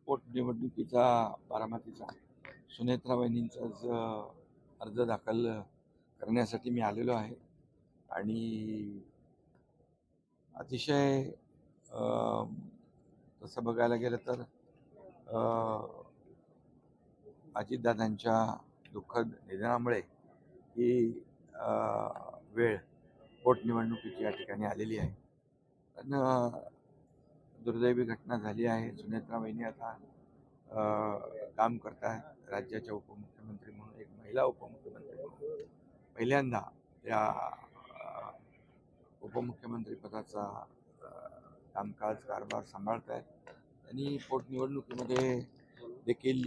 पोटनिवडणुकीचा बारामतीचा सुनेत्रा वहिनींचा अर्ज दाखल करण्यासाठी मी आलेलो आहे आणि अतिशय तसं बघायला गेलं तर अजितदादांच्या दुःखद निधनामुळे ही वेळ पोटनिवडणुकीची या ठिकाणी आलेली आहे. पण दुर्दैवी घटना झाली आहे. सुनेत्रा वहिनी आता काम करत आहेत राज्याच्या उपमुख्यमंत्री म्हणून, एक महिला उपमुख्यमंत्री म्हणून पहिल्यांदा त्या उपमुख्यमंत्री पदाचा कामकाज कारभार सांभाळत आहेत आणि पोटनिवडणुकीमध्ये देखील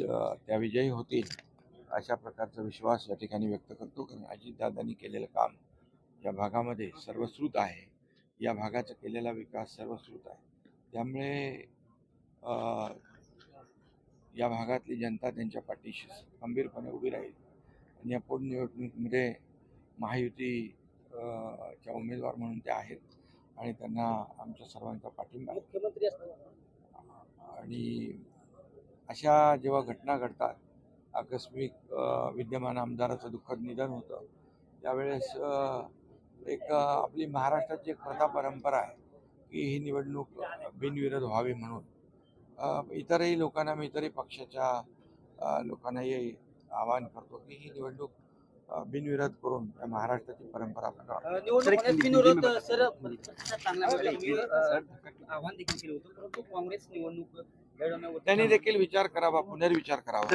त्या विजयी होतील अशा प्रकारचा विश्वास या ठिकाणी व्यक्त करतो. कारण अजितदादांनी केलेलं काम या भागामध्ये सर्वश्रुत आहे, या भागाचा केलेला विकास सर्वश्रुत आहे. त्यामुळे या भागातली जनता त्यांच्या पाठीशी खंबीरपणे उभी राहील आणि या पोटनिवडणुकीमध्ये महायुतीच्या उमेदवार म्हणून त्या आहेत आणि त्यांना आमच्या सर्वांचा पाठिंबा आहे. आणि अशा जेव्हा घटना घडतात, आकस्मिक विद्यमान आमदाराचं दुःखद निधन होतं, त्यावेळेस एक आपली महाराष्ट्राची एक प्रथा परंपरा आहे की ही निवडणूक बिनविरोध व्हावी म्हणून इतरही लोकांना, मी इतरही पक्षाच्या लोकांनाही आवाहन करतो की ही निवडणूक बिनविरोध करून महाराष्ट्राची परंपरा आपण त्यांनी देखील विचार करावा, पुनर्विचार करावा.